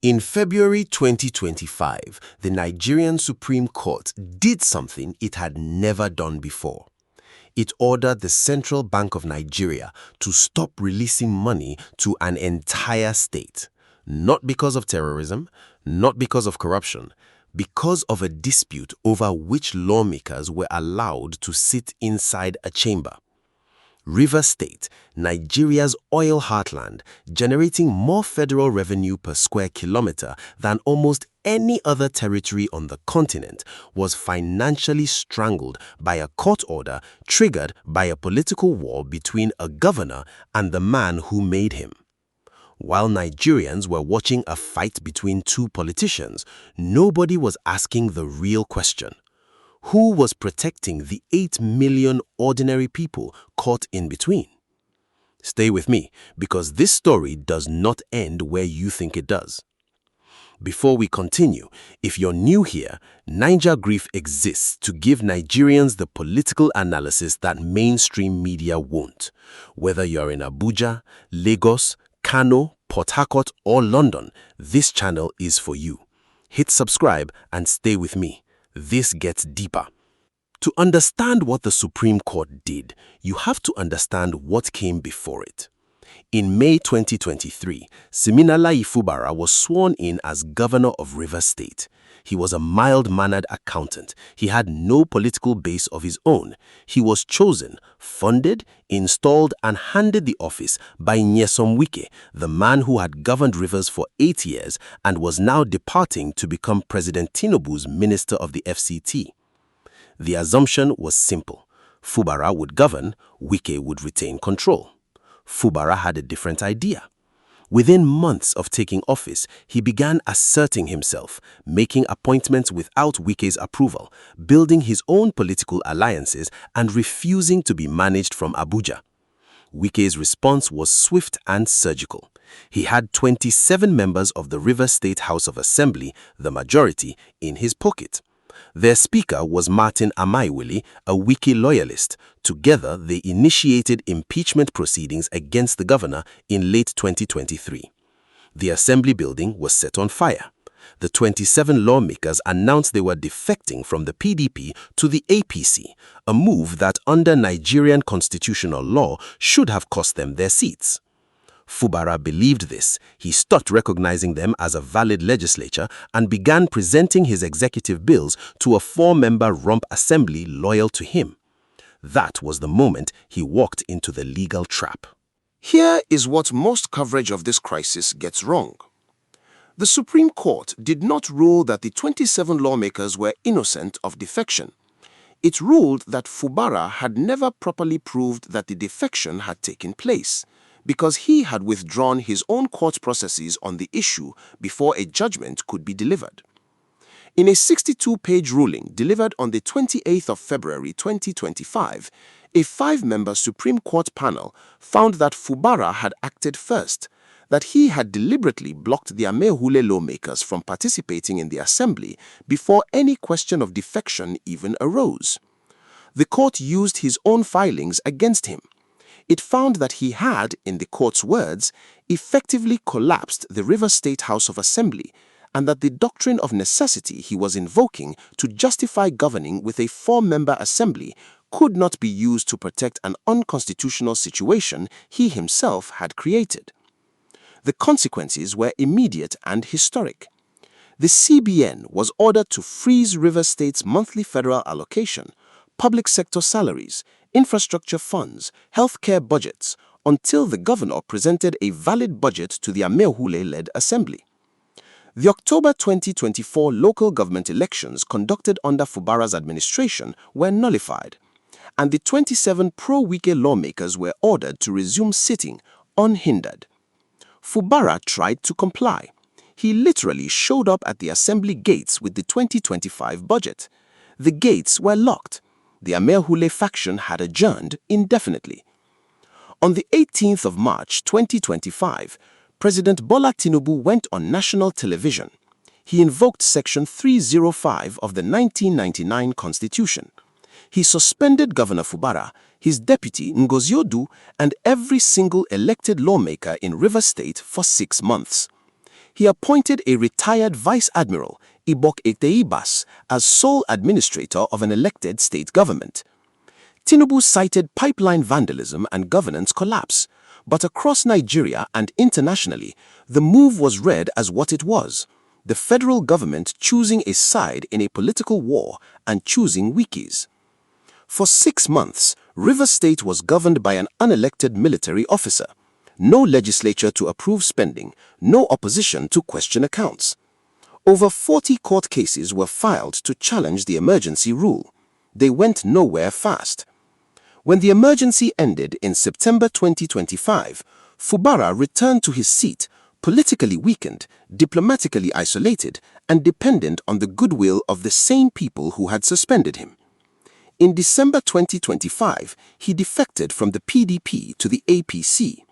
In February 2025, the Nigerian Supreme Court did something it had never done before. It ordered the Central Bank of Nigeria to stop releasing money to an entire state, not because of terrorism, not because of corruption, because of a dispute over which lawmakers were allowed to sit inside a chamber. Rivers State, Nigeria's oil heartland, generating more federal revenue per square kilometer than almost any other territory on the continent, was financially strangled by a court order triggered by a political war between a governor and the man who made him. While Nigerians were watching a fight between two politicians, nobody was asking the real question. Who was protecting the 8 million ordinary people caught in between? Stay with me, because this story does not end where you think it does. Before we continue, if you're new here, Niger Grief exists to give Nigerians the political analysis that mainstream media won't. Whether you're in Abuja, Lagos, Kano, Port Harcourt, or London, this channel is for you. Hit subscribe and stay with me. This gets deeper. To understand what the Supreme Court did, you have to understand what came before it. In May 2023, Amaewhule was sworn in as governor of Rivers State. He was a mild-mannered accountant. He had no political base of his own. He was chosen, funded, installed, and handed the office by Wike, the man who had governed Rivers for 8 years and was now departing to become President Tinubu's Minister of the FCT. The assumption was simple. Fubara would govern, Wike would retain control. Fubara had a different idea. Within months of taking office, he began asserting himself, making appointments without Wike's approval, building his own political alliances, and refusing to be managed from Abuja. Wike's response was swift and surgical. He had 27 members of the Rivers State House of Assembly, the majority, in his pocket. Their speaker was Martin Amaewhule, a Wike loyalist. Together, they initiated impeachment proceedings against the governor in late 2023. The assembly building was set on fire. The 27 lawmakers announced they were defecting from the PDP to the APC, a move that under Nigerian constitutional law should have cost them their seats. Fubara believed this. He stopped recognizing them as a valid legislature and began presenting his executive bills to a 4-member rump assembly loyal to him. That was the moment he walked into the legal trap. Here is what most coverage of this crisis gets wrong. The Supreme Court did not rule that the 27 lawmakers were innocent of defection. It ruled that Fubara had never properly proved that the defection had taken place, because he had withdrawn his own court processes on the issue before a judgment could be delivered. In a 62-page ruling delivered on the 28th of February 2025, a 5-member Supreme Court panel found that Fubara had acted first, that he had deliberately blocked the Amaewhule lawmakers from participating in the assembly before any question of defection even arose. The court used his own filings against him. It found that he had, in the court's words, effectively collapsed the Rivers State House of Assembly, and that the doctrine of necessity he was invoking to justify governing with a 4-member assembly could not be used to protect an unconstitutional situation he himself had created. The consequences were immediate and historic. The CBN was ordered to freeze Rivers State's monthly federal allocation, public sector salaries, infrastructure funds, healthcare budgets, until the governor presented a valid budget to the Amaewhule-led assembly. The October 2024 local government elections conducted under Fubara's administration were nullified, and the 27 pro-Wike lawmakers were ordered to resume sitting unhindered. Fubara tried to comply. He literally showed up at the assembly gates with the 2025 budget. The gates were locked. The Amaewhule faction had adjourned indefinitely. On the 18th of March 2025, President Bola Tinubu went on national television. He invoked Section 305 of the 1999 Constitution. He suspended Governor Fubara, his deputy Ngozi Odu, and every single elected lawmaker in Rivers State for 6 months. He appointed a retired Vice Admiral, Ibok Eteibas, as sole administrator of an elected state government. Tinubu cited pipeline vandalism and governance collapse, but across Nigeria and internationally, the move was read as what it was: the federal government choosing a side in a political war and choosing Wikis. For 6 months, Rivers State was governed by an unelected military officer. No legislature to approve spending, no opposition to question accounts. Over 40 court cases were filed to challenge the emergency rule. They went nowhere fast. When the emergency ended in September 2025, Fubara returned to his seat, politically weakened, diplomatically isolated, and dependent on the goodwill of the same people who had suspended him. In December 2025, he defected from the PDP to the APC.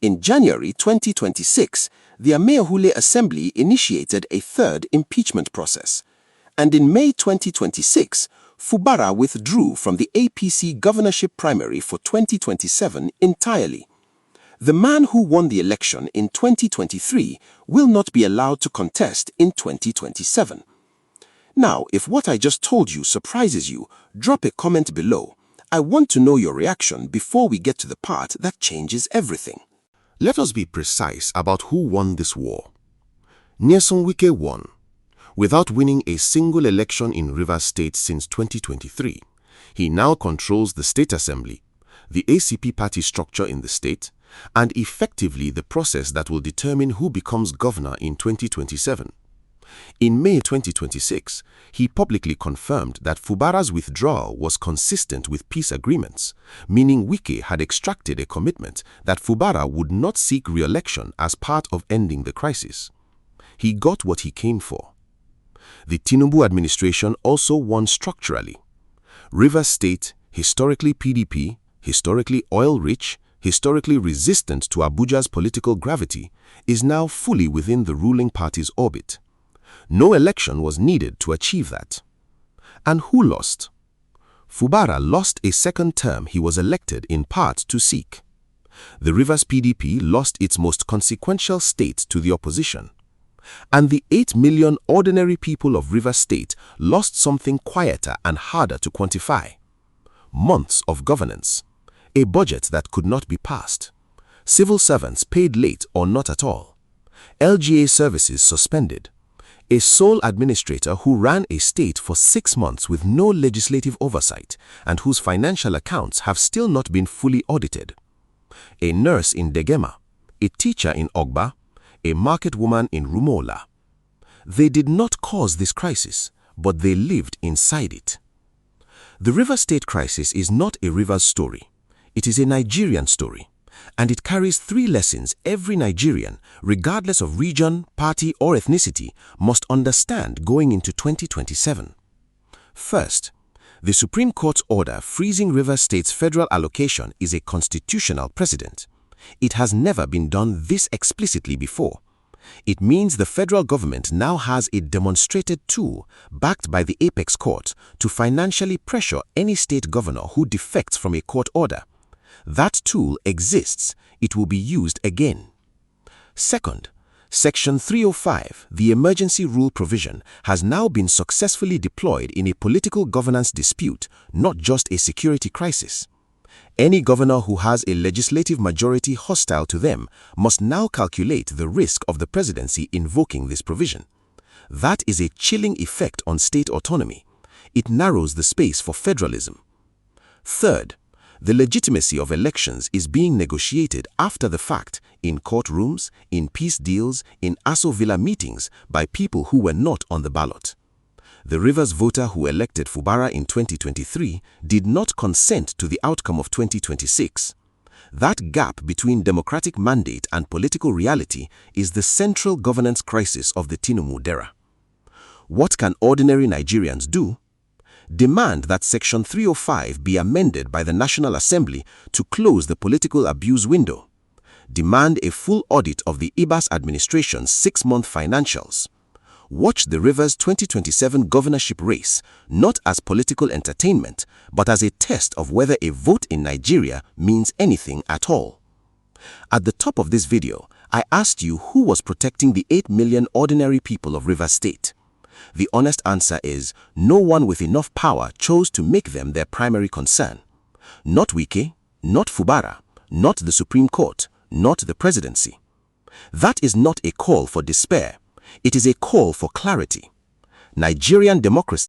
In January 2026, the Amaewhule Assembly initiated a third impeachment process. And in May 2026, Fubara withdrew from the APC governorship primary for 2027 entirely. The man who won the election in 2023 will not be allowed to contest in 2027. Now, if what I just told you surprises you, drop a comment below. I want to know your reaction before we get to the part that changes everything. Let us be precise about who won this war. Nyesom Wike won. Without winning a single election in Rivers State since 2023, he now controls the State Assembly, the ACP party structure in the state, and effectively the process that will determine who becomes governor in 2027. In May 2026, he publicly confirmed that Fubara's withdrawal was consistent with peace agreements, meaning Wike had extracted a commitment that Fubara would not seek re-election as part of ending the crisis. He got what he came for. The Tinubu administration also won structurally. Rivers State, historically PDP, historically oil-rich, historically resistant to Abuja's political gravity, is now fully within the ruling party's orbit. No election was needed to achieve that. And who lost? Fubara lost a second term he was elected in part to seek. The Rivers PDP lost its most consequential state to the opposition. And the 8 million ordinary people of Rivers State lost something quieter and harder to quantify. Months of governance. A budget that could not be passed. Civil servants paid late or not at all. LGA services suspended. A sole administrator who ran a state for 6 months with no legislative oversight and whose financial accounts have still not been fully audited. A nurse in Degema, a teacher in Ogba, a market woman in Rumola. They did not cause this crisis, but they lived inside it. The Rivers State crisis is not a Rivers story. It is a Nigerian story, and it carries 3 lessons every Nigerian, regardless of region, party, or ethnicity, must understand going into 2027. First, the Supreme Court's order freezing Rivers State's federal allocation is a constitutional precedent. It has never been done this explicitly before. It means the federal government now has a demonstrated tool, backed by the apex court, to financially pressure any state governor who defects from a court order. That tool exists. It will be used again. Second, Section 305, the emergency rule provision, has now been successfully deployed in a political governance dispute, not just a security crisis. Any governor who has a legislative majority hostile to them must now calculate the risk of the presidency invoking this provision. That is a chilling effect on state autonomy. It narrows the space for federalism. Third, the legitimacy of elections is being negotiated after the fact, in courtrooms, in peace deals, in Aso Villa meetings, by people who were not on the ballot. The Rivers voter who elected Fubara in 2023 did not consent to the outcome of 2026. That gap between democratic mandate and political reality is the central governance crisis of the Tinubu era. What can ordinary Nigerians do? Demand that Section 305 be amended by the National Assembly to close the political abuse window. Demand a full audit of the Ibas administration's 6-month financials. Watch the Rivers 2027 governorship race not as political entertainment, but as a test of whether a vote in Nigeria means anything at all. At the top of this video, I asked you who was protecting the 8 million ordinary people of Rivers State. The honest answer is no one with enough power chose to make them their primary concern. Not Wike, not Fubara, not the Supreme Court, not the presidency. That is not a call for despair. It is a call for clarity. Nigerian democracy